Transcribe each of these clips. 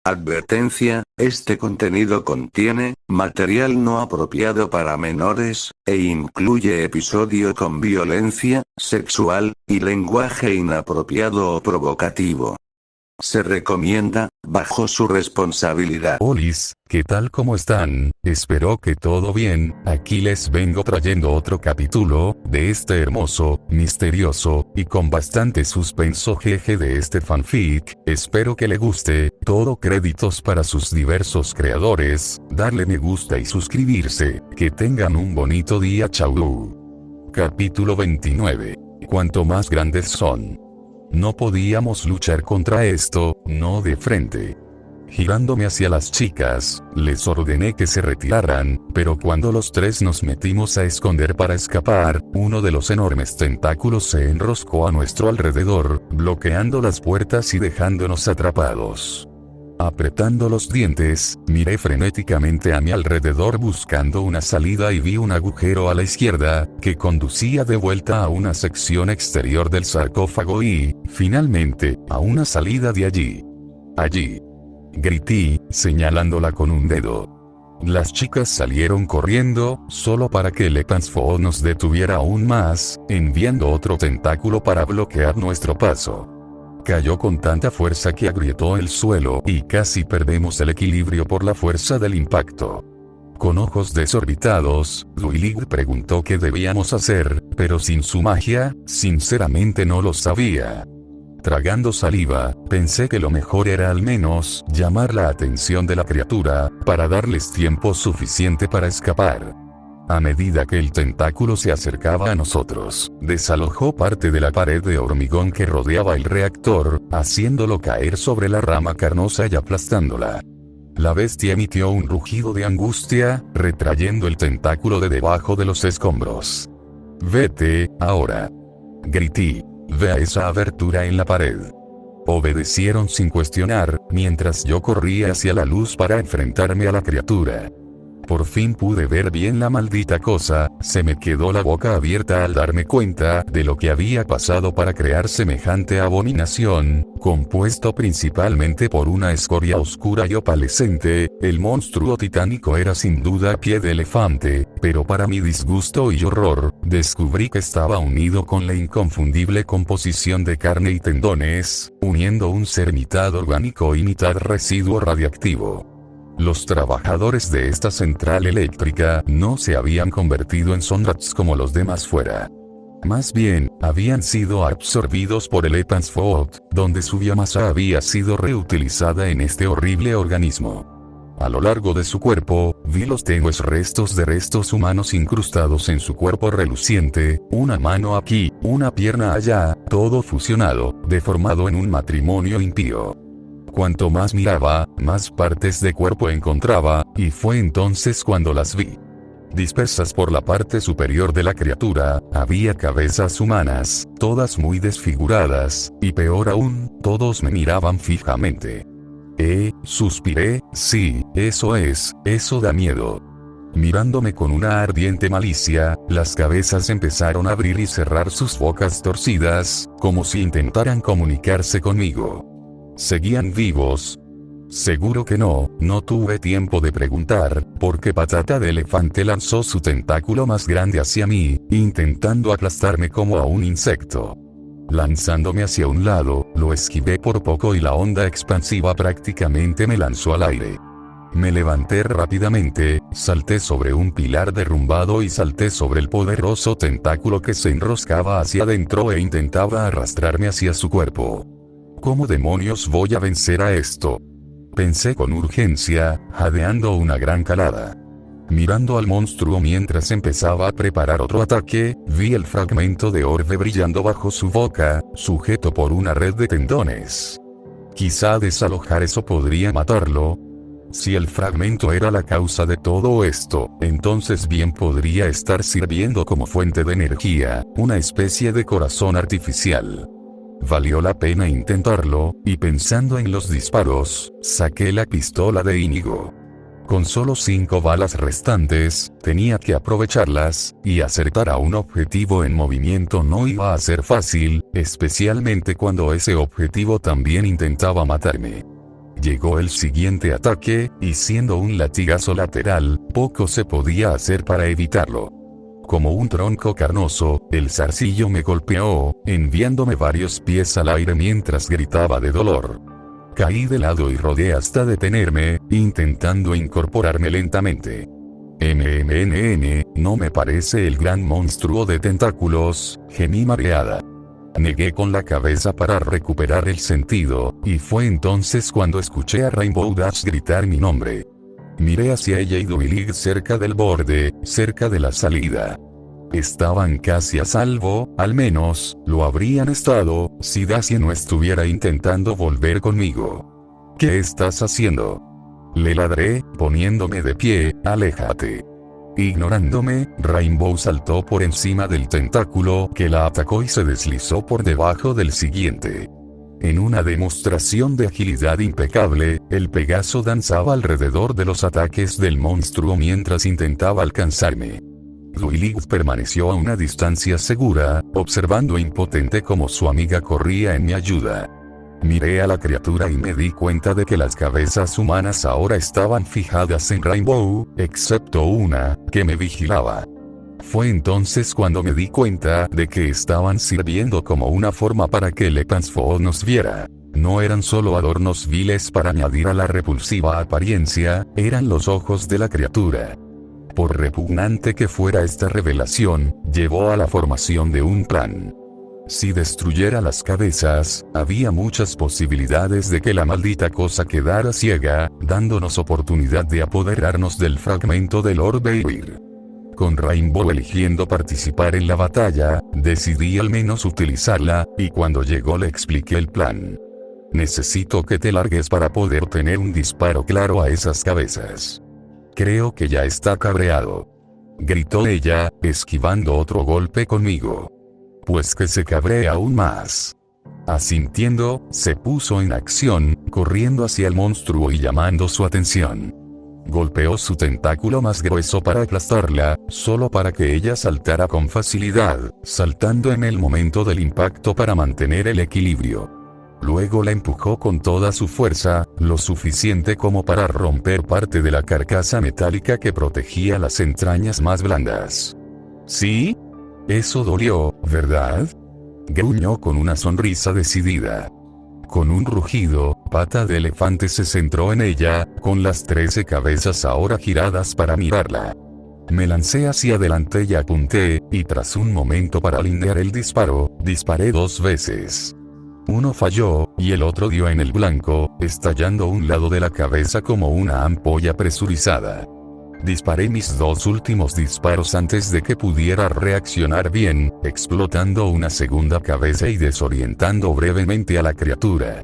Advertencia, este contenido contiene material no apropiado para menores, e incluye episodio con violencia sexual y lenguaje inapropiado o provocativo. Se recomienda, bajo su responsabilidad. Olis, ¿qué tal? ¿Cómo están? Espero que todo bien. Aquí les vengo trayendo otro capítulo de este hermoso, misterioso y con bastante suspenso jeje de este fanfic. Espero que le guste. Todo créditos para sus diversos creadores. Darle me gusta y suscribirse. Que tengan un bonito día. Chau. Capítulo 29. Cuanto más grandes son. No podíamos luchar contra esto, no de frente. Girándome hacia las chicas, les ordené que se retiraran, pero cuando los tres nos metimos a esconder para escapar, uno de los enormes tentáculos se enroscó a nuestro alrededor, bloqueando las puertas y dejándonos atrapados. Apretando los dientes, miré frenéticamente a mi alrededor buscando una salida y vi un agujero a la izquierda, que conducía de vuelta a una sección exterior del sarcófago y, finalmente, a una salida de allí. Allí. Grité, señalándola con un dedo. Las chicas salieron corriendo, solo para que Le Pansfo nos detuviera aún más, enviando otro tentáculo para bloquear nuestro paso. Cayó con tanta fuerza que agrietó el suelo y casi perdemos el equilibrio por la fuerza del impacto. Con ojos desorbitados, Duilig preguntó qué debíamos hacer, pero sin su magia, sinceramente no lo sabía. Tragando saliva, pensé que lo mejor era al menos llamar la atención de la criatura, para darles tiempo suficiente para escapar. A medida que el tentáculo se acercaba a nosotros, desalojó parte de la pared de hormigón que rodeaba el reactor, haciéndolo caer sobre la rama carnosa y aplastándola. La bestia emitió un rugido de angustia, retrayendo el tentáculo de debajo de los escombros. «Vete, ahora», grité. «Ve a esa abertura en la pared». Obedecieron sin cuestionar, mientras yo corría hacia la luz para enfrentarme a la criatura. Por fin pude ver bien la maldita cosa, se me quedó la boca abierta al darme cuenta de lo que había pasado para crear semejante abominación, compuesto principalmente por una escoria oscura y opalescente. El monstruo titánico era sin duda pie de elefante, pero para mi disgusto y horror, descubrí que estaba unido con la inconfundible composición de carne y tendones, uniendo un ser mitad orgánico y mitad residuo radiactivo. Los trabajadores de esta central eléctrica no se habían convertido en Sonrats como los demás fuera. Más bien, habían sido absorbidos por el Le Pansfo, donde su biomasa había sido reutilizada en este horrible organismo. A lo largo de su cuerpo, vi los tenues restos de restos humanos incrustados en su cuerpo reluciente, una mano aquí, una pierna allá, todo fusionado, deformado en un matrimonio impío. Cuanto más miraba, más partes de cuerpo encontraba, y fue entonces cuando las vi. Dispersas por la parte superior de la criatura, había cabezas humanas, todas muy desfiguradas, y peor aún, todos me miraban fijamente. Suspiré, sí, eso es, eso da miedo. Mirándome con una ardiente malicia, las cabezas empezaron a abrir y cerrar sus bocas torcidas, como si intentaran comunicarse conmigo. ¿Seguían vivos? Seguro que no, no tuve tiempo de preguntar, porque Patata de Elefante lanzó su tentáculo más grande hacia mí, intentando aplastarme como a un insecto. Lanzándome hacia un lado, lo esquivé por poco y la onda expansiva prácticamente me lanzó al aire. Me levanté rápidamente, salté sobre un pilar derrumbado y salté sobre el poderoso tentáculo que se enroscaba hacia adentro e intentaba arrastrarme hacia su cuerpo. ¿Cómo demonios voy a vencer a esto?, pensé con urgencia, jadeando una gran calada. Mirando al monstruo mientras empezaba a preparar otro ataque, vi el fragmento de orbe brillando bajo su boca, sujeto por una red de tendones. Quizá desalojar eso podría matarlo. Si el fragmento era la causa de todo esto, entonces bien podría estar sirviendo como fuente de energía, una especie de corazón artificial. Valió la pena intentarlo, y pensando en los disparos, saqué la pistola de Íñigo. Con solo 5 balas restantes, tenía que aprovecharlas, y acertar a un objetivo en movimiento no iba a ser fácil, especialmente cuando ese objetivo también intentaba matarme. Llegó el siguiente ataque, y siendo un latigazo lateral, poco se podía hacer para evitarlo. Como un tronco carnoso, el zarcillo me golpeó, enviándome varios pies al aire mientras gritaba de dolor. Caí de lado y rodé hasta detenerme, intentando incorporarme lentamente. No me parece el gran monstruo de tentáculos, gemí mareada. Negué con la cabeza para recuperar el sentido, y fue entonces cuando escuché a Rainbow Dash gritar mi nombre. Miré hacia ella y Duilig cerca del borde, cerca de la salida. Estaban casi a salvo, al menos, lo habrían estado, si Dacia no estuviera intentando volver conmigo. ¿Qué estás haciendo? Le ladré, poniéndome de pie, aléjate. Ignorándome, Rainbow saltó por encima del tentáculo que la atacó y se deslizó por debajo del siguiente. En una demostración de agilidad impecable, el Pegaso danzaba alrededor de los ataques del monstruo mientras intentaba alcanzarme. Duilig permaneció a una distancia segura, observando impotente cómo su amiga corría en mi ayuda. Miré a la criatura y me di cuenta de que las cabezas humanas ahora estaban fijadas en Rainbow, excepto una, que me vigilaba. Fue entonces cuando me di cuenta de que estaban sirviendo como una forma para que Le Pansfo nos viera. No eran solo adornos viles para añadir a la repulsiva apariencia, eran los ojos de la criatura. Por repugnante que fuera esta revelación, llevó a la formación de un plan. Si destruyera las cabezas, había muchas posibilidades de que la maldita cosa quedara ciega, dándonos oportunidad de apoderarnos del fragmento del orbe Ymir. Con Rainbow eligiendo participar en la batalla, decidí al menos utilizarla, y cuando llegó le expliqué el plan. Necesito que te largues para poder tener un disparo claro a esas cabezas. Creo que ya está cabreado. Gritó ella, esquivando otro golpe conmigo. Pues que se cabree aún más. Asintiendo, se puso en acción, corriendo hacia el monstruo y llamando su atención. Golpeó su tentáculo más grueso para aplastarla, solo para que ella saltara con facilidad, saltando en el momento del impacto para mantener el equilibrio. Luego la empujó con toda su fuerza, lo suficiente como para romper parte de la carcasa metálica que protegía las entrañas más blandas. ¿Sí? Eso dolió, ¿verdad? Gruñó con una sonrisa decidida. Con un rugido, Pata de Elefante se centró en ella, con las 13 cabezas ahora giradas para mirarla. Me lancé hacia adelante y apunté, y tras un momento para alinear el disparo, disparé 2 veces. Uno falló, y el otro dio en el blanco, estallando un lado de la cabeza como una ampolla presurizada. Disparé mis 2 últimos disparos antes de que pudiera reaccionar bien, explotando una segunda cabeza y desorientando brevemente a la criatura.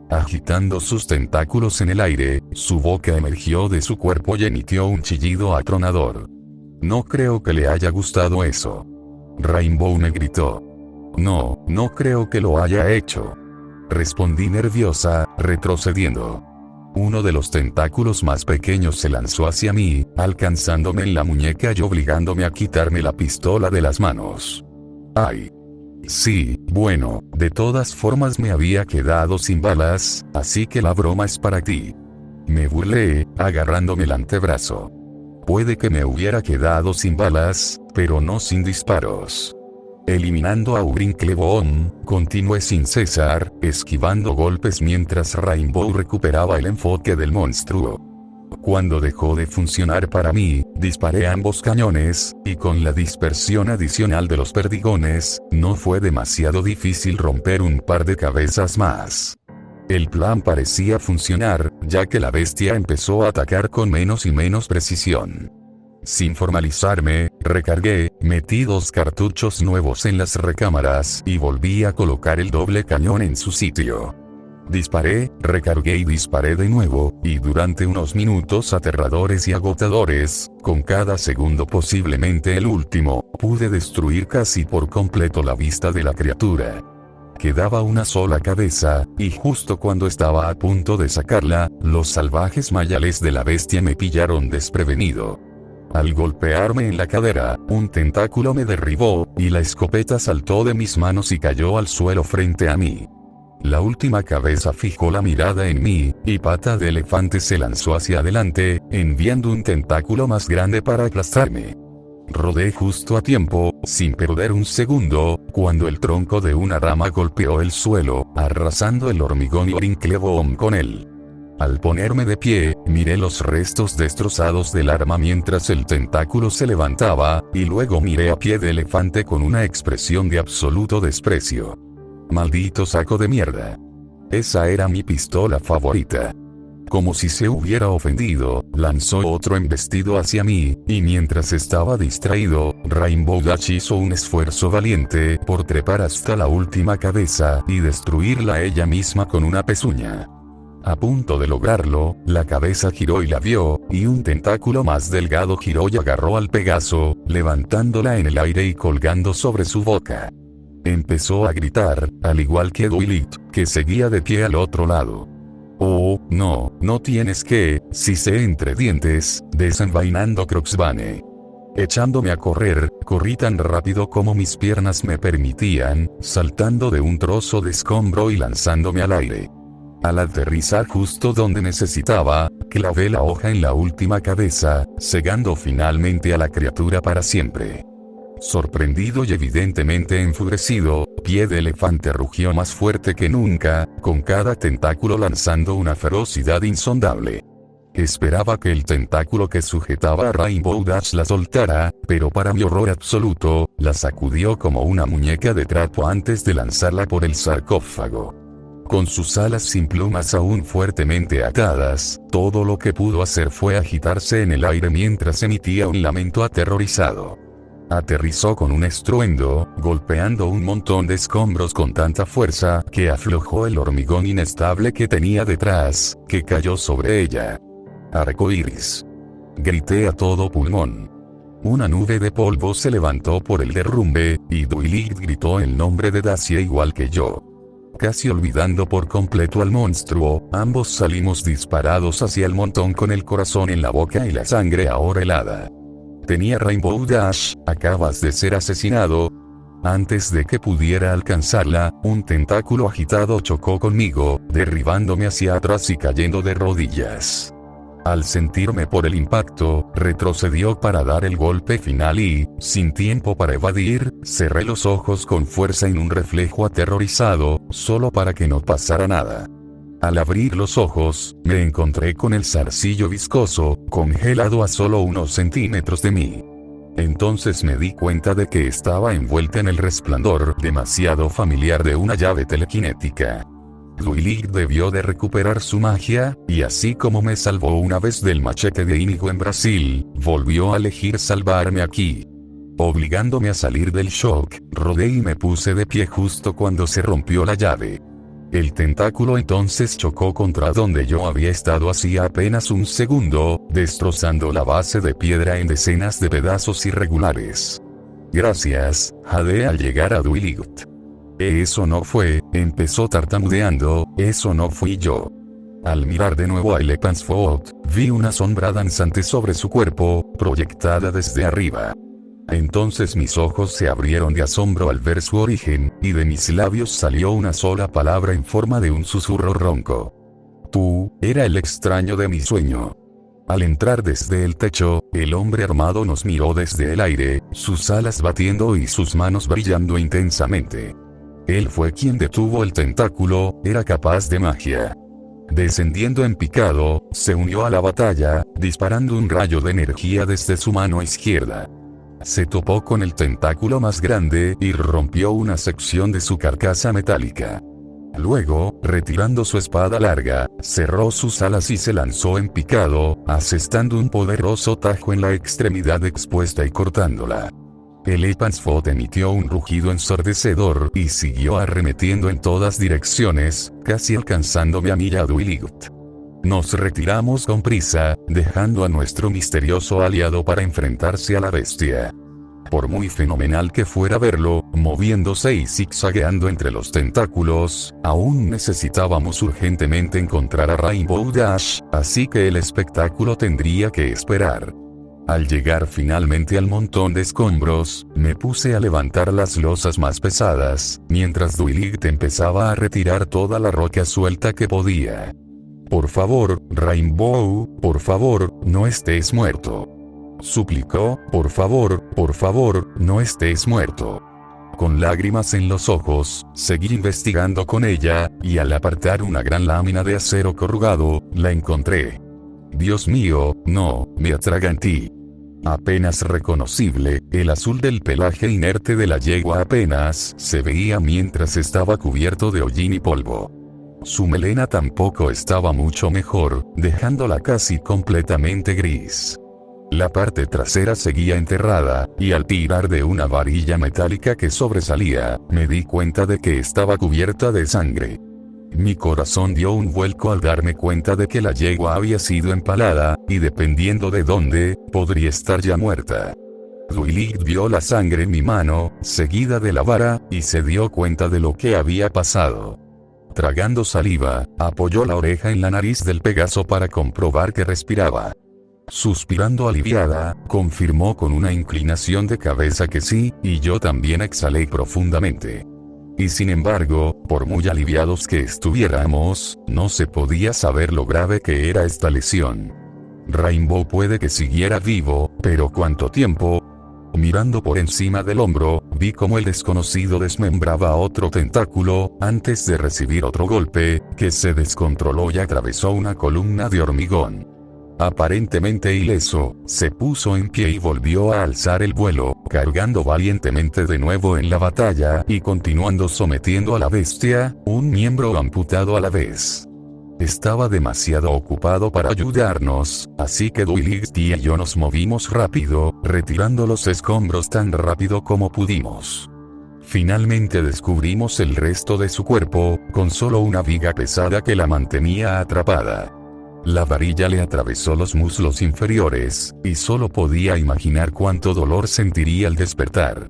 Agitando sus tentáculos en el aire, su boca emergió de su cuerpo y emitió un chillido atronador. No creo que le haya gustado eso. Rainbow me gritó. No, no creo que lo haya hecho. Respondí nerviosa, retrocediendo. Uno de los tentáculos más pequeños se lanzó hacia mí, alcanzándome en la muñeca y obligándome a quitarme la pistola de las manos. ¡Ay! Sí, bueno, de todas formas me había quedado sin balas, así que la broma es para ti. Me burlé, agarrándome el antebrazo. Puede que me hubiera quedado sin balas, pero no sin disparos. Eliminando a Urinclebon, continué sin cesar, esquivando golpes mientras Rainbow recuperaba el enfoque del monstruo. Cuando dejó de funcionar para mí, disparé ambos cañones, y con la dispersión adicional de los perdigones, no fue demasiado difícil romper un par de cabezas más. El plan parecía funcionar, ya que la bestia empezó a atacar con menos y menos precisión. Sin formalizarme, recargué, metí 2 cartuchos nuevos en las recámaras y volví a colocar el doble cañón en su sitio. Disparé, recargué y disparé de nuevo, y durante unos minutos aterradores y agotadores, con cada segundo posiblemente el último, pude destruir casi por completo la vista de la criatura. Quedaba una sola cabeza, y justo cuando estaba a punto de sacarla, los salvajes mayales de la bestia me pillaron desprevenido. Al golpearme en la cadera, un tentáculo me derribó, y la escopeta saltó de mis manos y cayó al suelo frente a mí. La última cabeza fijó la mirada en mí, y Pata de Elefante se lanzó hacia adelante, enviando un tentáculo más grande para aplastarme. Rodé justo a tiempo, sin perder un segundo, cuando el tronco de una rama golpeó el suelo, arrasando el hormigón y brinqué con él. Al ponerme de pie, miré los restos destrozados del arma mientras el tentáculo se levantaba, y luego miré a Pie de Elefante con una expresión de absoluto desprecio. Maldito saco de mierda. Esa era mi pistola favorita. Como si se hubiera ofendido, lanzó otro embestido hacia mí, y mientras estaba distraído, Rainbow Dash hizo un esfuerzo valiente por trepar hasta la última cabeza y destruirla ella misma con una pezuña. A punto de lograrlo, la cabeza giró y la vio, y un tentáculo más delgado giró y agarró al Pegaso, levantándola en el aire y colgando sobre su boca. Empezó a gritar, al igual que Duilit, que seguía de pie al otro lado. Oh, no, no tienes que, sisé entre dientes, desenvainando Croxbane. Echándome a correr, corrí tan rápido como mis piernas me permitían, saltando de un trozo de escombro y lanzándome al aire. Al aterrizar justo donde necesitaba, clavé la hoja en la última cabeza, cegando finalmente a la criatura para siempre. Sorprendido y evidentemente enfurecido, Pie de Elefante rugió más fuerte que nunca, con cada tentáculo lanzando una ferocidad insondable. Esperaba que el tentáculo que sujetaba a Rainbow Dash la soltara, pero para mi horror absoluto, la sacudió como una muñeca de trapo antes de lanzarla por el sarcófago. Con sus alas sin plumas aún fuertemente atadas, todo lo que pudo hacer fue agitarse en el aire mientras emitía un lamento aterrorizado. Aterrizó con un estruendo, golpeando un montón de escombros con tanta fuerza que aflojó el hormigón inestable que tenía detrás, que cayó sobre ella. Arcoíris. Grité a todo pulmón. Una nube de polvo se levantó por el derrumbe, y Duilit gritó el nombre de Dacia igual que yo. Casi olvidando por completo al monstruo, ambos salimos disparados hacia el montón con el corazón en la boca y la sangre ahora helada. Tenía Rainbow Dash, acabas de ser asesinado. Antes de que pudiera alcanzarla, un tentáculo agitado chocó conmigo, derribándome hacia atrás y cayendo de rodillas. Al sentirme por el impacto, retrocedió para dar el golpe final y, sin tiempo para evadir, cerré los ojos con fuerza en un reflejo aterrorizado, solo para que no pasara nada. Al abrir los ojos, me encontré con el zarcillo viscoso, congelado a solo unos centímetros de mí. Entonces me di cuenta de que estaba envuelta en el resplandor demasiado familiar de una llave telequinética. Duilit debió de recuperar su magia, y así como me salvó una vez del machete de Inigo en Brasil, volvió a elegir salvarme aquí. Obligándome a salir del shock, rodé y me puse de pie justo cuando se rompió la llave. El tentáculo entonces chocó contra donde yo había estado hacía apenas un segundo, destrozando la base de piedra en decenas de pedazos irregulares. Gracias, jadeé al llegar a Duilit. Eso no fue, empezó tartamudeando, eso no fui yo. Al mirar de nuevo a Elepansfot, vi una sombra danzante sobre su cuerpo, proyectada desde arriba. Entonces mis ojos se abrieron de asombro al ver su origen, y de mis labios salió una sola palabra en forma de un susurro ronco. Tú, era el extraño de mi sueño. Al entrar desde el techo, el hombre armado nos miró desde el aire, sus alas batiendo y sus manos brillando intensamente. Él fue quien detuvo el tentáculo, era capaz de magia. Descendiendo en picado, se unió a la batalla, disparando un rayo de energía desde su mano izquierda. Se topó con el tentáculo más grande y rompió una sección de su carcasa metálica. Luego, retirando su espada larga, cerró sus alas y se lanzó en picado, asestando un poderoso tajo en la extremidad expuesta y cortándola. Elepansfot emitió un rugido ensordecedor y siguió arremetiendo en todas direcciones, casi alcanzándome a mí y a Duilit. Nos retiramos con prisa, dejando a nuestro misterioso aliado para enfrentarse a la bestia. Por muy fenomenal que fuera verlo, moviéndose y zigzagueando entre los tentáculos, aún necesitábamos urgentemente encontrar a Rainbow Dash, así que el espectáculo tendría que esperar. Al llegar finalmente al montón de escombros, me puse a levantar las losas más pesadas, mientras Duiligt empezaba a retirar toda la roca suelta que podía. Por favor, Rainbow, por favor, no estés muerto. Suplicó, por favor, no estés muerto. Con lágrimas en los ojos, seguí investigando con ella, y al apartar una gran lámina de acero corrugado, la encontré. Dios mío, no, me atraganté. Apenas reconocible, el azul del pelaje inerte de la yegua apenas se veía mientras estaba cubierto de hollín y polvo. Su melena tampoco estaba mucho mejor, dejándola casi completamente gris. La parte trasera seguía enterrada, y al tirar de una varilla metálica que sobresalía, me di cuenta de que estaba cubierta de sangre. Mi corazón dio un vuelco al darme cuenta de que la yegua había sido empalada, y dependiendo de dónde, podría estar ya muerta. Duiligt vio la sangre en mi mano, seguida de la vara, y se dio cuenta de lo que había pasado. Tragando saliva, apoyó la oreja en la nariz del Pegaso para comprobar que respiraba. Suspirando aliviada, confirmó con una inclinación de cabeza que sí, y yo también exhalé profundamente. Y sin embargo, por muy aliviados que estuviéramos, no se podía saber lo grave que era esta lesión. Rainbow puede que siguiera vivo, pero ¿cuánto tiempo? Mirando por encima del hombro, vi cómo el desconocido desmembraba a otro tentáculo, antes de recibir otro golpe, que se descontroló y atravesó una columna de hormigón. Aparentemente ileso, se puso en pie y volvió a alzar el vuelo, cargando valientemente de nuevo en la batalla y continuando sometiendo a la bestia, un miembro amputado a la vez. Estaba demasiado ocupado para ayudarnos, así que Duiligt y yo nos movimos rápido, retirando los escombros tan rápido como pudimos. Finalmente descubrimos el resto de su cuerpo, con solo una viga pesada que la mantenía atrapada. La varilla le atravesó los muslos inferiores, y solo podía imaginar cuánto dolor sentiría al despertar.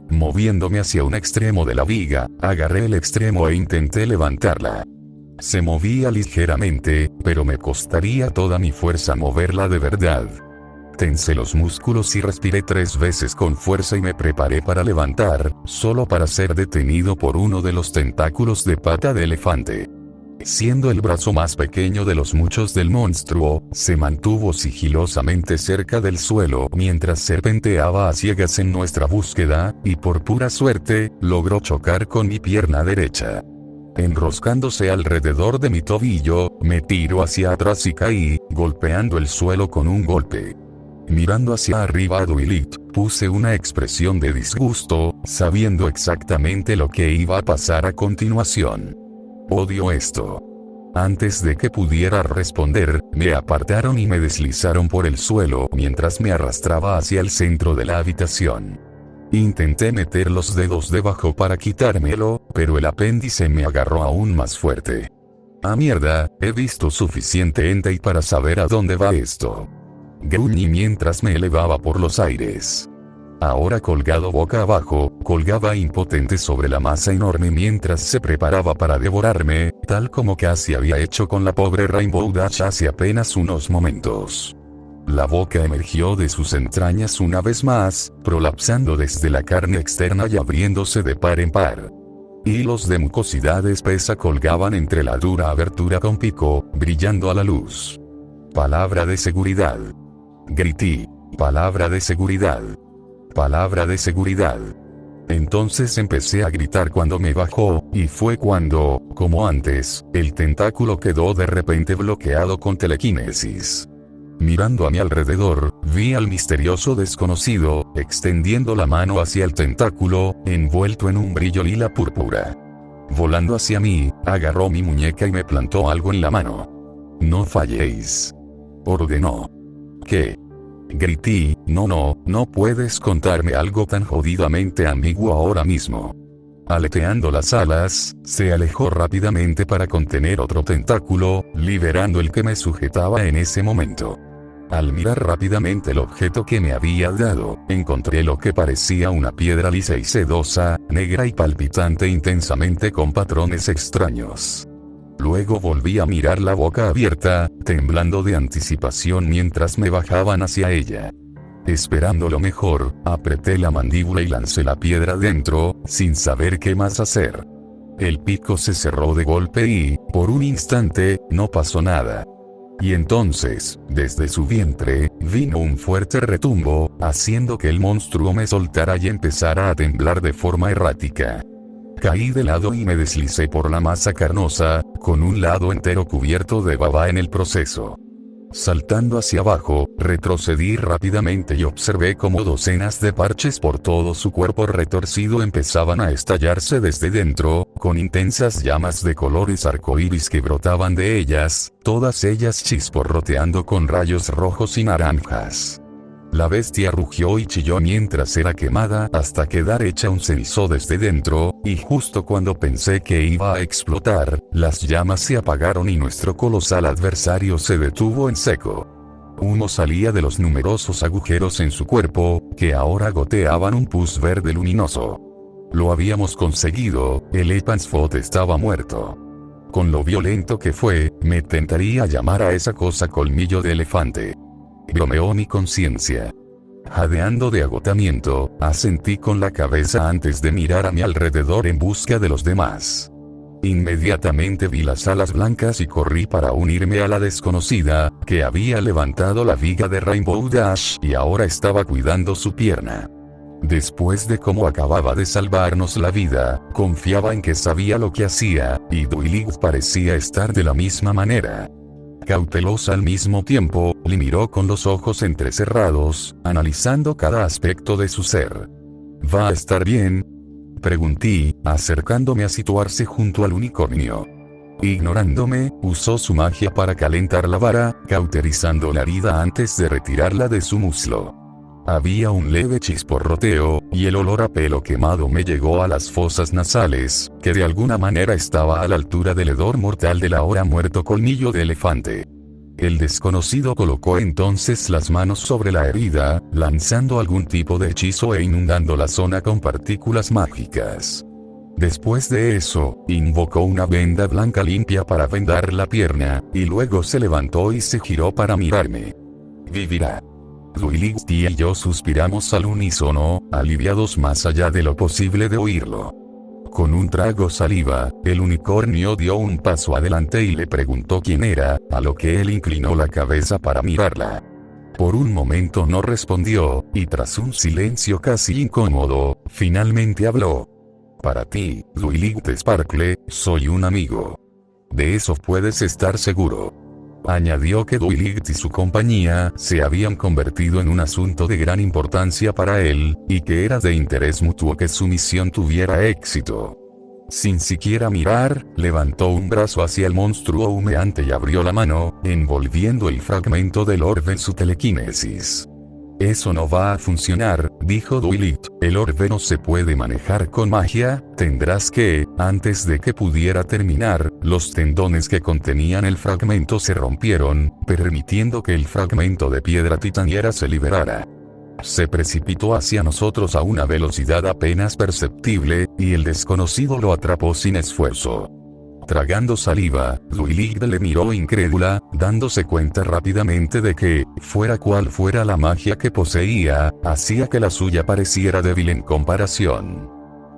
Moviéndome hacia un extremo de la viga, agarré el extremo e intenté levantarla. Se movía ligeramente, pero me costaría toda mi fuerza moverla de verdad. Tensé los músculos y respiré 3 veces con fuerza y me preparé para levantar, solo para ser detenido por uno de los tentáculos de pata de elefante. Siendo el brazo más pequeño de los muchos del monstruo, se mantuvo sigilosamente cerca del suelo mientras serpenteaba a ciegas en nuestra búsqueda, y por pura suerte, logró chocar con mi pierna derecha. Enroscándose alrededor de mi tobillo, me tiró hacia atrás y caí, golpeando el suelo con un golpe. Mirando hacia arriba a Duiligt, puse una expresión de disgusto, sabiendo exactamente lo que iba a pasar a continuación. Odio esto. Antes de que pudiera responder, me apartaron y me deslizaron por el suelo mientras me arrastraba hacia el centro de la habitación. Intenté meter los dedos debajo para quitármelo, pero el apéndice me agarró aún más fuerte. ¡Ah, mierda! He visto suficiente hentai para saber a dónde va esto. Gruñí mientras me elevaba por los aires. Ahora colgado boca abajo, colgaba impotente sobre la masa enorme mientras se preparaba para devorarme, tal como casi había hecho con la pobre Rainbow Dash hace apenas unos momentos. La boca emergió de sus entrañas una vez más, prolapsando desde la carne externa y abriéndose de par en par. Hilos de mucosidad espesa colgaban entre la dura abertura con pico, brillando a la luz. Palabra de seguridad. Grité. Palabra de seguridad. Palabra de seguridad. Entonces empecé a gritar cuando me bajó, y fue cuando, como antes, el tentáculo quedó de repente bloqueado con telequinesis. Mirando a mi alrededor, vi al misterioso desconocido, extendiendo la mano hacia el tentáculo, envuelto en un brillo lila púrpura. Volando hacia mí, agarró mi muñeca y me plantó algo en la mano. No falléis. Ordenó. ¿Qué? Grité, no puedes contarme algo tan jodidamente ambiguo ahora mismo. Aleteando las alas, se alejó rápidamente para contener otro tentáculo, liberando el que me sujetaba en ese momento. Al mirar rápidamente el objeto que me había dado, encontré lo que parecía una piedra lisa y sedosa, negra y palpitante intensamente con patrones extraños. Luego volví a mirar la boca abierta, temblando de anticipación mientras me bajaban hacia ella. Esperando lo mejor, apreté la mandíbula y lancé la piedra dentro, sin saber qué más hacer. El pico se cerró de golpe y, por un instante, no pasó nada. Y entonces, desde su vientre, vino un fuerte retumbo, haciendo que el monstruo me soltara y empezara a temblar de forma errática. Caí de lado y me deslicé por la masa carnosa, con un lado entero cubierto de baba en el proceso. Saltando hacia abajo, retrocedí rápidamente y observé cómo docenas de parches por todo su cuerpo retorcido empezaban a estallarse desde dentro, con intensas llamas de colores arcoíris que brotaban de ellas, todas ellas chisporroteando con rayos rojos y naranjas. La bestia rugió y chilló mientras era quemada hasta quedar hecha un cenizo desde dentro, y justo cuando pensé que iba a explotar, las llamas se apagaron y nuestro colosal adversario se detuvo en seco. Humo salía de los numerosos agujeros en su cuerpo, que ahora goteaban un pus verde luminoso. Lo habíamos conseguido, el Epansfot estaba muerto. Con lo violento que fue, me tentaría llamar a esa cosa colmillo de elefante. Bromeó mi conciencia. Jadeando de agotamiento, asentí con la cabeza antes de mirar a mi alrededor en busca de los demás. Inmediatamente vi las alas blancas y corrí para unirme a la desconocida, que había levantado la viga de Rainbow Dash y ahora estaba cuidando su pierna. Después de cómo acababa de salvarnos la vida, confiaba en que sabía lo que hacía, y Duilig parecía estar de la misma manera. Cautelosa al mismo tiempo, le miró con los ojos entrecerrados, analizando cada aspecto de su ser. ¿Va a estar bien?, pregunté, acercándome a situarse junto al unicornio. Ignorándome, usó su magia para calentar la vara, cauterizando la herida antes de retirarla de su muslo. Había un leve chisporroteo, y el olor a pelo quemado me llegó a las fosas nasales, que de alguna manera estaba a la altura del hedor mortal del ahora muerto colmillo de elefante. El desconocido colocó entonces las manos sobre la herida, lanzando algún tipo de hechizo e inundando la zona con partículas mágicas. Después de eso, invocó una venda blanca limpia para vendar la pierna, y luego se levantó y se giró para mirarme. Vivirá. Duilig y yo suspiramos al unísono, aliviados más allá de lo posible de oírlo. Con un trago saliva, el unicornio dio un paso adelante y le preguntó quién era, a lo que él inclinó la cabeza para mirarla. Por un momento no respondió, y tras un silencio casi incómodo, finalmente habló. Para ti, Duilig Sparkle, soy un amigo. De eso puedes estar seguro. Añadió que Duilig y su compañía se habían convertido en un asunto de gran importancia para él, y que era de interés mutuo que su misión tuviera éxito. Sin siquiera mirar, levantó un brazo hacia el monstruo humeante y abrió la mano, envolviendo el fragmento del orbe en su telequinesis. Eso no va a funcionar, dijo Duilig, el orbe no se puede manejar con magia, tendrás que, antes de que pudiera terminar, los tendones que contenían el fragmento se rompieron, permitiendo que el fragmento de piedra titaniera se liberara. Se precipitó hacia nosotros a una velocidad apenas perceptible, y el desconocido lo atrapó sin esfuerzo. Tragando saliva, Duilig le miró incrédula, dándose cuenta rápidamente de que, fuera cual fuera la magia que poseía, hacía que la suya pareciera débil en comparación.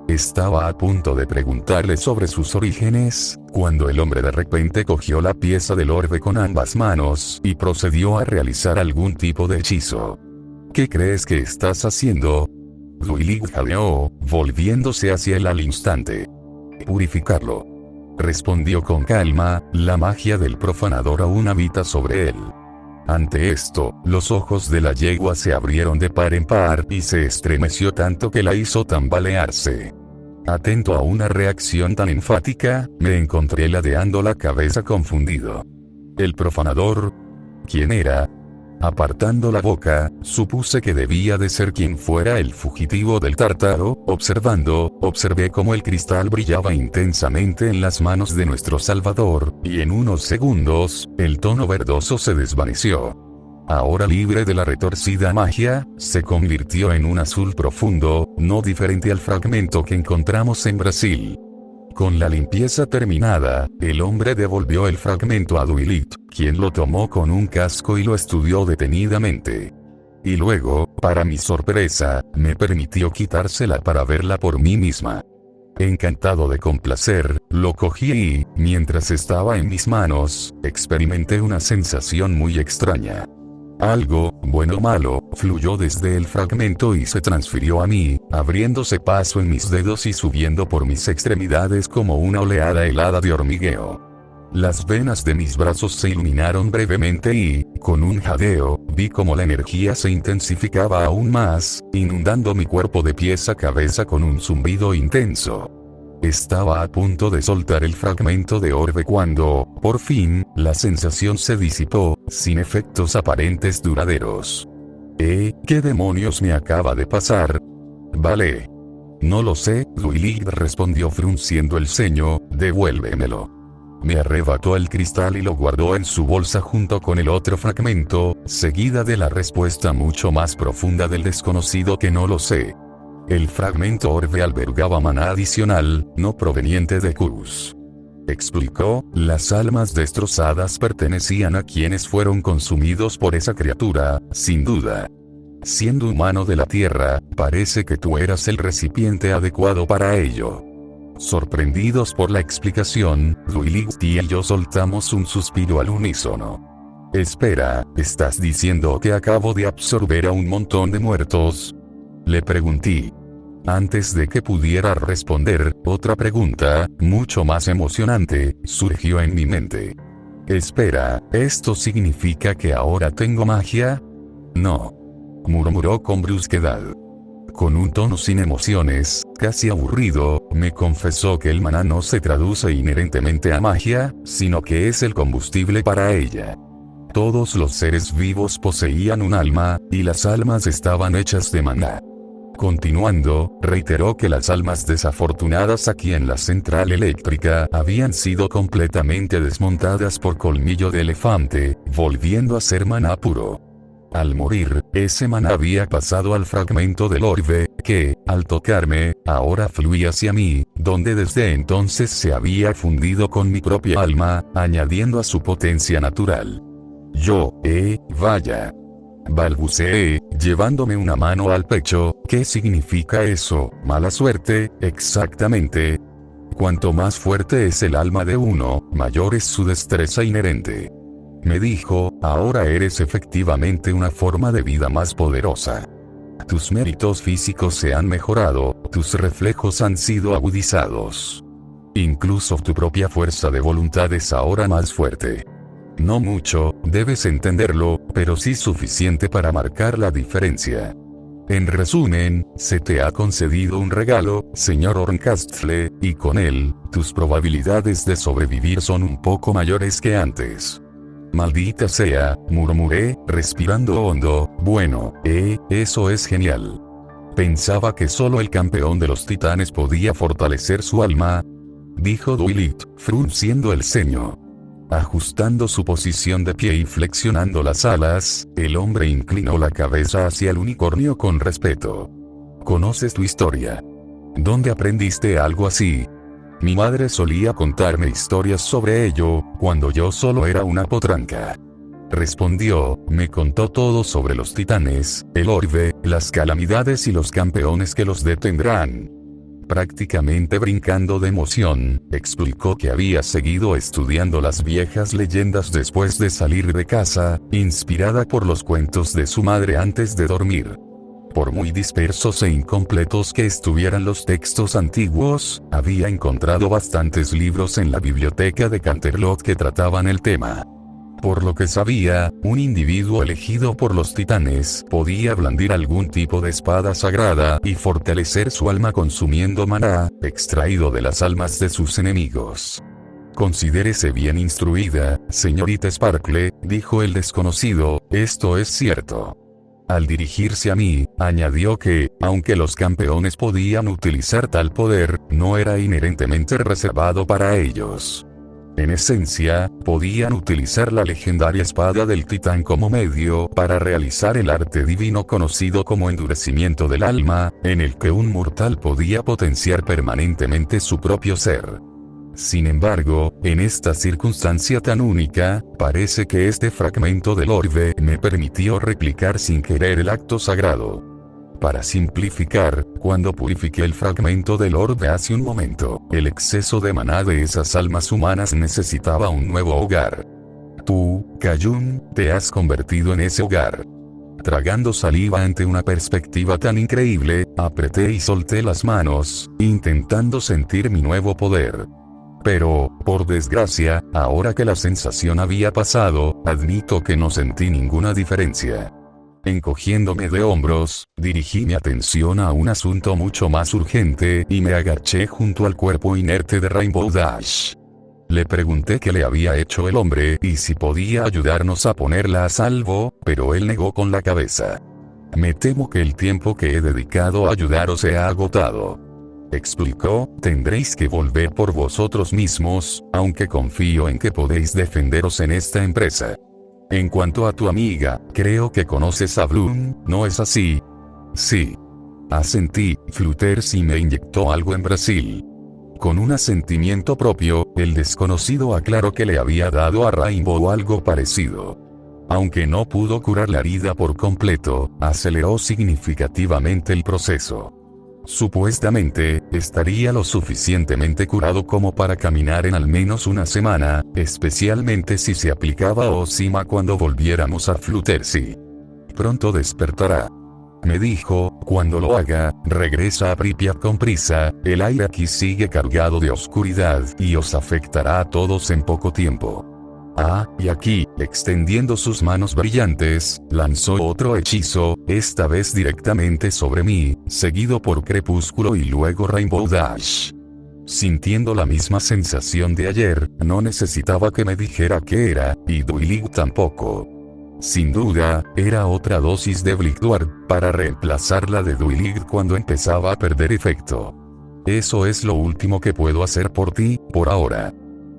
Estaba a punto de preguntarle sobre sus orígenes, cuando el hombre de repente cogió la pieza del orbe con ambas manos, y procedió a realizar algún tipo de hechizo. ¿Qué crees que estás haciendo? Duilig jadeó, volviéndose hacia él al instante. Purificarlo. Respondió con calma, la magia del profanador aún habita sobre él. Ante esto, los ojos de la yegua se abrieron de par en par y se estremeció tanto que la hizo tambalearse. Atento a una reacción tan enfática, me encontré ladeando la cabeza confundido. ¿El profanador? ¿Quién era? Apartando la boca, supuse que debía de ser quien fuera el fugitivo del tártaro. Observé cómo el cristal brillaba intensamente en las manos de nuestro salvador, y en unos segundos, el tono verdoso se desvaneció. Ahora libre de la retorcida magia, se convirtió en un azul profundo, no diferente al fragmento que encontramos en Brasil. Con la limpieza terminada, el hombre devolvió el fragmento a Duilig, quien lo tomó con un casco y lo estudió detenidamente. Y luego, para mi sorpresa, me permitió quitársela para verla por mí misma. Encantado de complacer, lo cogí y, mientras estaba en mis manos, experimenté una sensación muy extraña. Algo, bueno o malo, fluyó desde el fragmento y se transfirió a mí, abriéndose paso en mis dedos y subiendo por mis extremidades como una oleada helada de hormigueo. Las venas de mis brazos se iluminaron brevemente y, con un jadeo, vi como la energía se intensificaba aún más, inundando mi cuerpo de pies a cabeza con un zumbido intenso. Estaba a punto de soltar el fragmento de orbe cuando, por fin, la sensación se disipó, sin efectos aparentes duraderos. ¿Qué demonios me acaba de pasar? Vale. No lo sé, Lilith respondió frunciendo el ceño, devuélvemelo. Me arrebató el cristal y lo guardó en su bolsa junto con el otro fragmento, seguida de la respuesta mucho más profunda del desconocido que no lo sé. El fragmento orbe albergaba maná adicional, no proveniente de Kurus. Explicó, las almas destrozadas pertenecían a quienes fueron consumidos por esa criatura, sin duda. Siendo humano de la tierra, parece que tú eras el recipiente adecuado para ello. Sorprendidos por la explicación, Lilith y yo soltamos un suspiro al unísono. Espera, ¿estás diciendo que acabo de absorber a un montón de muertos? Le pregunté. Antes de que pudiera responder, otra pregunta, mucho más emocionante, surgió en mi mente. Espera, ¿esto significa que ahora tengo magia? No. Murmuró con brusquedad. Con un tono sin emociones, casi aburrido, me confesó que el maná no se traduce inherentemente a magia, sino que es el combustible para ella. Todos los seres vivos poseían un alma, y las almas estaban hechas de maná. Continuando, reiteró que las almas desafortunadas aquí en la central eléctrica habían sido completamente desmontadas por colmillo de elefante, volviendo a ser maná puro. Al morir, ese maná había pasado al fragmento del orbe, que, al tocarme, ahora fluía hacia mí, donde desde entonces se había fundido con mi propia alma, añadiendo a su potencia natural. Vaya. Balbuceé, llevándome una mano al pecho, ¿qué significa eso? ¿Mala suerte? Exactamente. Cuanto más fuerte es el alma de uno, mayor es su destreza inherente. Me dijo, ahora eres efectivamente una forma de vida más poderosa. Tus méritos físicos se han mejorado, tus reflejos han sido agudizados. Incluso tu propia fuerza de voluntad es ahora más fuerte. No mucho, debes entenderlo, pero sí suficiente para marcar la diferencia. En resumen, se te ha concedido un regalo, señor Horncastle, y con él, tus probabilidades de sobrevivir son un poco mayores que antes. Maldita sea, murmuré, respirando hondo, bueno, eso es genial. Pensaba que solo el campeón de los titanes podía fortalecer su alma, dijo Lilith, frunciendo el ceño. Ajustando su posición de pie y flexionando las alas, el hombre inclinó la cabeza hacia el unicornio con respeto. ¿Conoces tu historia? ¿Dónde aprendiste algo así? Mi madre solía contarme historias sobre ello, cuando yo solo era una potranca. Respondió, me contó todo sobre los titanes, el orbe, las calamidades y los campeones que los detendrán. Prácticamente brincando de emoción, explicó que había seguido estudiando las viejas leyendas después de salir de casa, inspirada por los cuentos de su madre antes de dormir. Por muy dispersos e incompletos que estuvieran los textos antiguos, había encontrado bastantes libros en la biblioteca de Canterlot que trataban el tema. Por lo que sabía, un individuo elegido por los titanes podía blandir algún tipo de espada sagrada y fortalecer su alma consumiendo maná, extraído de las almas de sus enemigos. Considérese bien instruida, señorita Sparkle, dijo el desconocido, esto es cierto. Al dirigirse a mí, añadió que, aunque los campeones podían utilizar tal poder, no era inherentemente reservado para ellos. En esencia, podían utilizar la legendaria espada del titán como medio para realizar el arte divino conocido como endurecimiento del alma, en el que un mortal podía potenciar permanentemente su propio ser. Sin embargo, en esta circunstancia tan única, parece que este fragmento del orbe me permitió replicar sin querer el acto sagrado. Para simplificar, cuando purifiqué el fragmento del orbe hace un momento, el exceso de maná de esas almas humanas necesitaba un nuevo hogar. Tú, Kayun, te has convertido en ese hogar. Tragando saliva ante una perspectiva tan increíble, apreté y solté las manos, intentando sentir mi nuevo poder. Pero, por desgracia, ahora que la sensación había pasado, admito que no sentí ninguna diferencia. Encogiéndome de hombros, dirigí mi atención a un asunto mucho más urgente y me agaché junto al cuerpo inerte de Rainbow Dash. Le pregunté qué le había hecho el hombre y si podía ayudarnos a ponerla a salvo, pero él negó con la cabeza. Me temo que el tiempo que he dedicado a ayudaros se ha agotado. Explicó, tendréis que volver por vosotros mismos, aunque confío en que podéis defenderos en esta empresa. En cuanto a tu amiga, creo que conoces a Bloom, ¿no es así? Sí. Asentí, Fluttershy me inyectó algo en Brasil. Con un asentimiento propio, el desconocido aclaró que le había dado a Rainbow algo parecido. Aunque no pudo curar la herida por completo, aceleró significativamente el proceso. Supuestamente, estaría lo suficientemente curado como para caminar en al menos una semana, especialmente si se aplicaba a Osima cuando volviéramos a Fluttershy. Pronto despertará. Me dijo, cuando lo haga, regresa a Pripyat con prisa, el aire aquí sigue cargado de oscuridad y os afectará a todos en poco tiempo. Ah, y aquí, extendiendo sus manos brillantes, lanzó otro hechizo, esta vez directamente sobre mí, seguido por Crepúsculo y luego Rainbow Dash. Sintiendo la misma sensación de ayer, no necesitaba que me dijera qué era, y Duilig tampoco. Sin duda, era otra dosis de Blizzard, para reemplazar la de Duilig cuando empezaba a perder efecto. Eso es lo último que puedo hacer por ti, por ahora.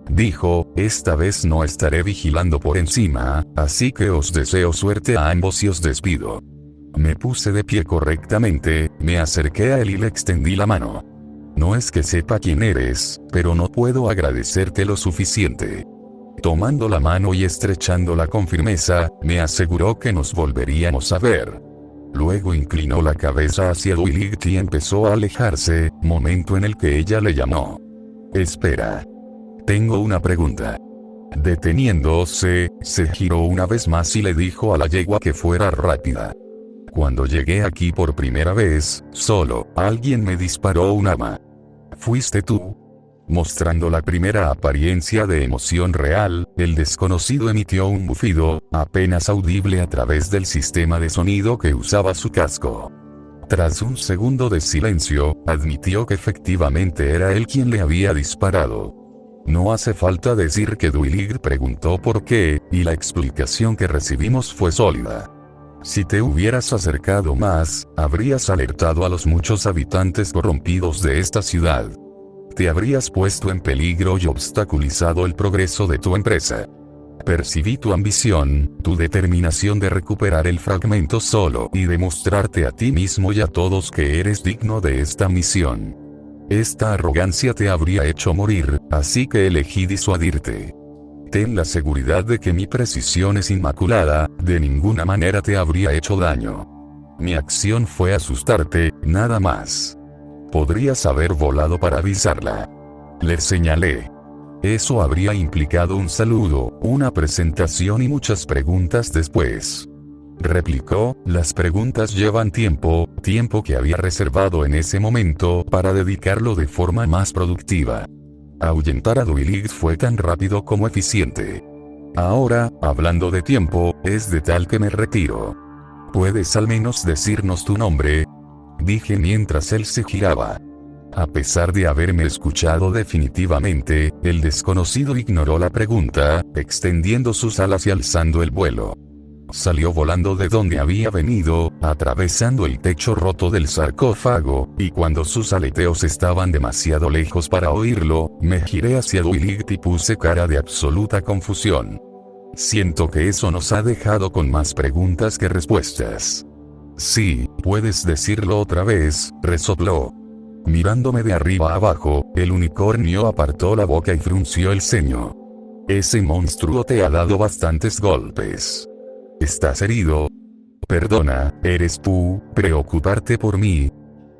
Dijo, esta vez no estaré vigilando por encima, así que os deseo suerte a ambos y os despido. Me puse de pie correctamente, me acerqué a él y le extendí la mano. No es que sepa quién eres, pero no puedo agradecerte lo suficiente. Tomando la mano y estrechándola con firmeza, me aseguró que nos volveríamos a ver. Luego inclinó la cabeza hacia Duilig y empezó a alejarse, momento en el que ella le llamó. Espera. Tengo una pregunta. Deteniéndose, se giró una vez más y le dijo a la yegua que fuera rápida. Cuando llegué aquí por primera vez, solo, alguien me disparó un arma. ¿Fuiste tú? Mostrando la primera apariencia de emoción real, el desconocido emitió un bufido, apenas audible a través del sistema de sonido que usaba su casco. Tras un segundo de silencio, admitió que efectivamente era él quien le había disparado. No hace falta decir que Duilig preguntó por qué, y la explicación que recibimos fue sólida. Si te hubieras acercado más, habrías alertado a los muchos habitantes corrompidos de esta ciudad. Te habrías puesto en peligro y obstaculizado el progreso de tu empresa. Percibí tu ambición, tu determinación de recuperar el fragmento solo y demostrarte a ti mismo y a todos que eres digno de esta misión. Esta arrogancia te habría hecho morir, así que elegí disuadirte. Ten la seguridad de que mi precisión es inmaculada, de ninguna manera te habría hecho daño. Mi acción fue asustarte, nada más. Podrías haber volado para avisarla. Le señalé. Eso habría implicado un saludo, una presentación y muchas preguntas después. Replicó, las preguntas llevan tiempo que había reservado en ese momento para dedicarlo de forma más productiva. Ahuyentar a Duilig fue tan rápido como eficiente. Ahora, hablando de tiempo, es de tal que me retiro. ¿Puedes al menos decirnos tu nombre? Dije mientras él se giraba. A pesar de haberme escuchado definitivamente, el desconocido ignoró la pregunta, extendiendo sus alas y alzando el vuelo. Salió volando de donde había venido, atravesando el techo roto del sarcófago, y cuando sus aleteos estaban demasiado lejos para oírlo, me giré hacia Duilig y puse cara de absoluta confusión. Siento que eso nos ha dejado con más preguntas que respuestas. Sí, puedes decirlo otra vez, resopló. Mirándome de arriba a abajo, el unicornio apartó la boca y frunció el ceño. Ese monstruo te ha dado bastantes golpes. ¿Estás herido? Perdona, ¿eres tú, preocuparte por mí?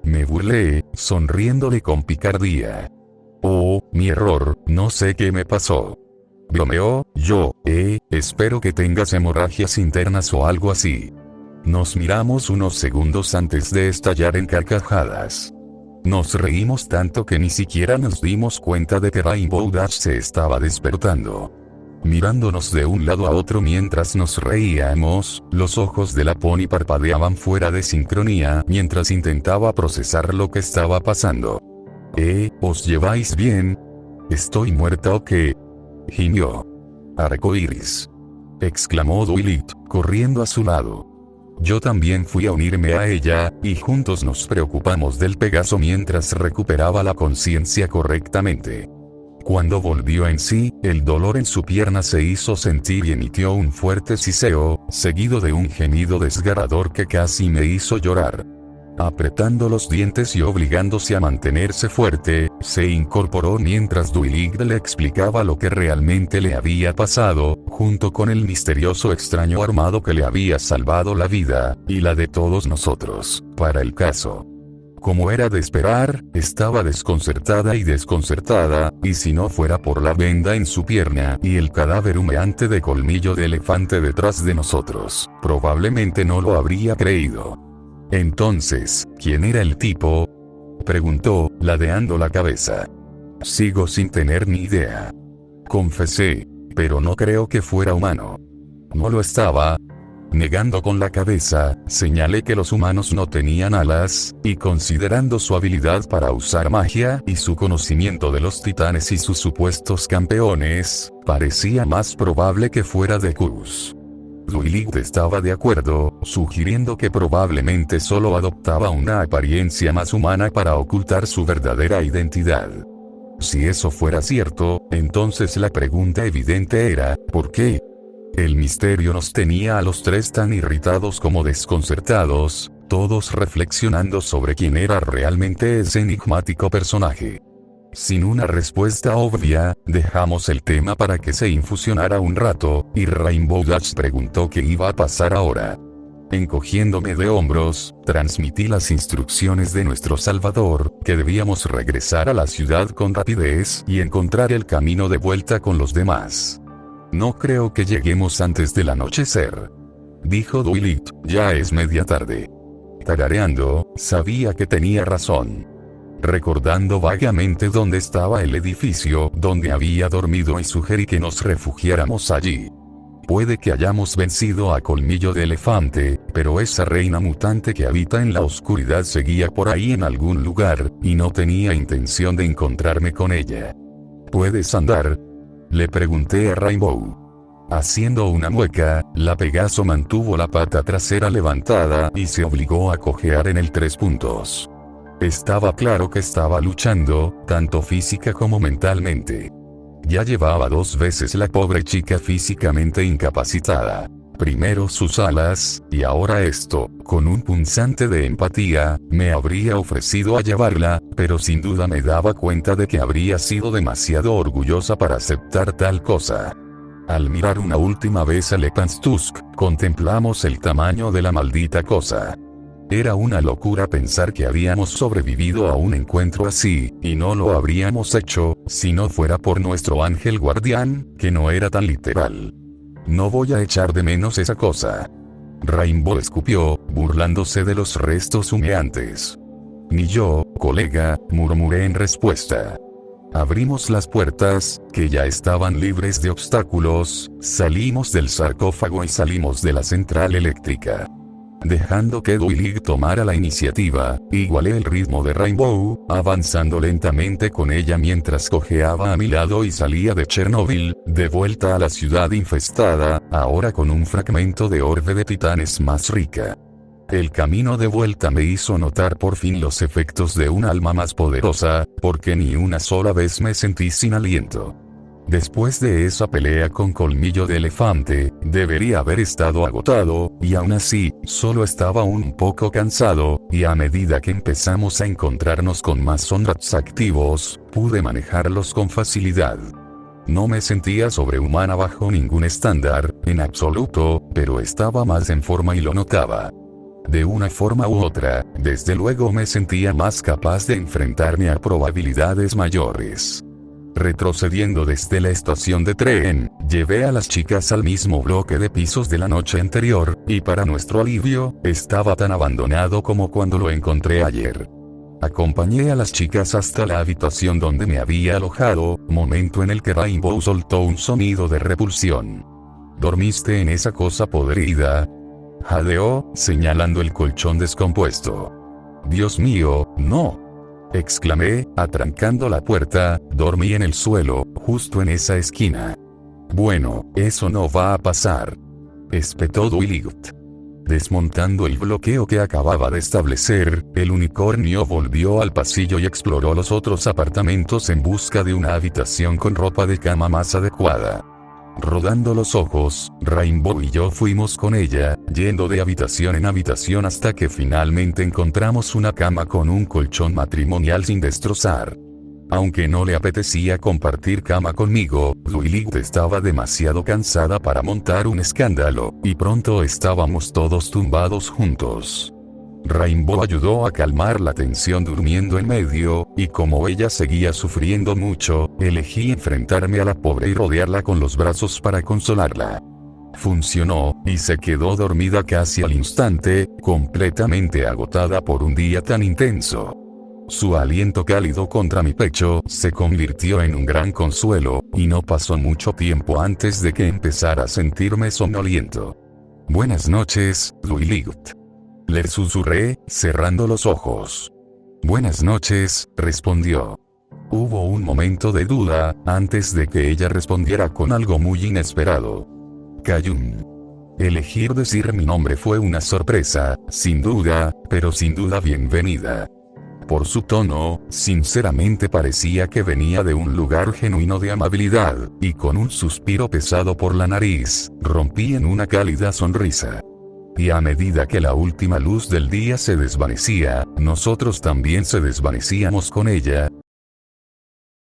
Me burlé, sonriéndole con picardía. Oh, mi error, no sé qué me pasó. Bromeó, yo, espero que tengas hemorragias internas o algo así. Nos miramos unos segundos antes de estallar en carcajadas. Nos reímos tanto que ni siquiera nos dimos cuenta de que Rainbow Dash se estaba despertando. Mirándonos de un lado a otro mientras nos reíamos, los ojos de la pony parpadeaban fuera de sincronía mientras intentaba procesar lo que estaba pasando. ¿Os lleváis bien? ¿Estoy muerta o qué? Gimió. Arcoíris, exclamó Dwight, corriendo a su lado. Yo también fui a unirme a ella, y juntos nos preocupamos del Pegaso mientras recuperaba la conciencia correctamente. Cuando volvió en sí, el dolor en su pierna se hizo sentir y emitió un fuerte siseo, seguido de un gemido desgarrador que casi me hizo llorar. Apretando los dientes y obligándose a mantenerse fuerte, se incorporó mientras Dwight le explicaba lo que realmente le había pasado, junto con el misterioso extraño armado que le había salvado la vida, y la de todos nosotros, para el caso. Como era de esperar, estaba desconcertada, y si no fuera por la venda en su pierna y el cadáver humeante de colmillo de elefante detrás de nosotros, probablemente no lo habría creído. Entonces, ¿quién era el tipo? Preguntó, ladeando la cabeza. Sigo sin tener ni idea. Confesé, pero no creo que fuera humano. No lo estaba. Negando con la cabeza, señalé que los humanos no tenían alas, y considerando su habilidad para usar magia y su conocimiento de los titanes y sus supuestos campeones, parecía más probable que fuera de Cruz. Dwight estaba de acuerdo, sugiriendo que probablemente solo adoptaba una apariencia más humana para ocultar su verdadera identidad. Si eso fuera cierto, entonces la pregunta evidente era, ¿por qué? El misterio nos tenía a los tres tan irritados como desconcertados, todos reflexionando sobre quién era realmente ese enigmático personaje. Sin una respuesta obvia, dejamos el tema para que se infusionara un rato, y Rainbow Dash preguntó qué iba a pasar ahora. Encogiéndome de hombros, transmití las instrucciones de nuestro Salvador, que debíamos regresar a la ciudad con rapidez y encontrar el camino de vuelta con los demás. No creo que lleguemos antes del anochecer, dijo Dwight, ya es media tarde. Tarareando, sabía que tenía razón. Recordando vagamente dónde estaba el edificio donde había dormido y sugerí que nos refugiáramos allí. Puede que hayamos vencido a Colmillo de Elefante, pero esa reina mutante que habita en la oscuridad seguía por ahí en algún lugar, y no tenía intención de encontrarme con ella. ¿Puedes andar? Le pregunté a Rainbow. Haciendo una mueca, la Pegaso mantuvo la pata trasera levantada y se obligó a cojear en el 3 puntos. Estaba claro que estaba luchando, tanto física como mentalmente. Ya llevaba 2 veces la pobre chica físicamente incapacitada. Primero sus alas, y ahora esto, con un punzante de empatía, me habría ofrecido a llevarla, pero sin duda me daba cuenta de que habría sido demasiado orgullosa para aceptar tal cosa. Al mirar una última vez a Lepanstusk, contemplamos el tamaño de la maldita cosa. Era una locura pensar que habíamos sobrevivido a un encuentro así, y no lo habríamos hecho, si no fuera por nuestro ángel guardián, que no era tan literal. No voy a echar de menos esa cosa. Rainbow escupió, burlándose de los restos humeantes. Ni yo, colega, murmuré en respuesta. Abrimos las puertas, que ya estaban libres de obstáculos, salimos del sarcófago y salimos de la central eléctrica. Dejando que Dwight tomara la iniciativa, igualé el ritmo de Rainbow, avanzando lentamente con ella mientras cojeaba a mi lado y salía de Chernobyl, de vuelta a la ciudad infestada, ahora con un fragmento de orbe de titanes más rica. El camino de vuelta me hizo notar por fin los efectos de un alma más poderosa, porque ni una sola vez me sentí sin aliento. Después de esa pelea con colmillo de elefante, debería haber estado agotado, y aún así, solo estaba un poco cansado, y a medida que empezamos a encontrarnos con más Sonrats activos, pude manejarlos con facilidad. No me sentía sobrehumana bajo ningún estándar, en absoluto, pero estaba más en forma y lo notaba. De una forma u otra, desde luego me sentía más capaz de enfrentarme a probabilidades mayores. Retrocediendo desde la estación de tren, llevé a las chicas al mismo bloque de pisos de la noche anterior, y para nuestro alivio, estaba tan abandonado como cuando lo encontré ayer. Acompañé a las chicas hasta la habitación donde me había alojado, momento en el que Rainbow soltó un sonido de repulsión. ¿Dormiste en esa cosa podrida?, jadeó, señalando el colchón descompuesto. Dios mío, no, exclamé, atrancando la puerta. Dormí en el suelo, justo en esa esquina. Bueno, eso no va a pasar, espetó Dwight. Desmontando el bloqueo que acababa de establecer, el unicornio volvió al pasillo y exploró los otros apartamentos en busca de una habitación con ropa de cama más adecuada. Rodando los ojos, Rainbow y yo fuimos con ella, yendo de habitación en habitación hasta que finalmente encontramos una cama con un colchón matrimonial sin destrozar. Aunque no le apetecía compartir cama conmigo, Dwight estaba demasiado cansada para montar un escándalo, y pronto estábamos todos tumbados juntos. Rainbow ayudó a calmar la tensión durmiendo en medio, y como ella seguía sufriendo mucho, elegí enfrentarme a la pobre y rodearla con los brazos para consolarla. Funcionó, y se quedó dormida casi al instante, completamente agotada por un día tan intenso. Su aliento cálido contra mi pecho se convirtió en un gran consuelo, y no pasó mucho tiempo antes de que empezara a sentirme somnoliento. Buenas noches, Dwight, le susurré, cerrando los ojos. Buenas noches, respondió. Hubo un momento de duda, antes de que ella respondiera con algo muy inesperado. Cayun. Elegir decir mi nombre fue una sorpresa, sin duda, pero sin duda bienvenida. Por su tono, sinceramente parecía que venía de un lugar genuino de amabilidad, y con un suspiro pesado por la nariz, rompí en una cálida sonrisa. Y a medida que la última luz del día se desvanecía, nosotros también se desvanecíamos con ella,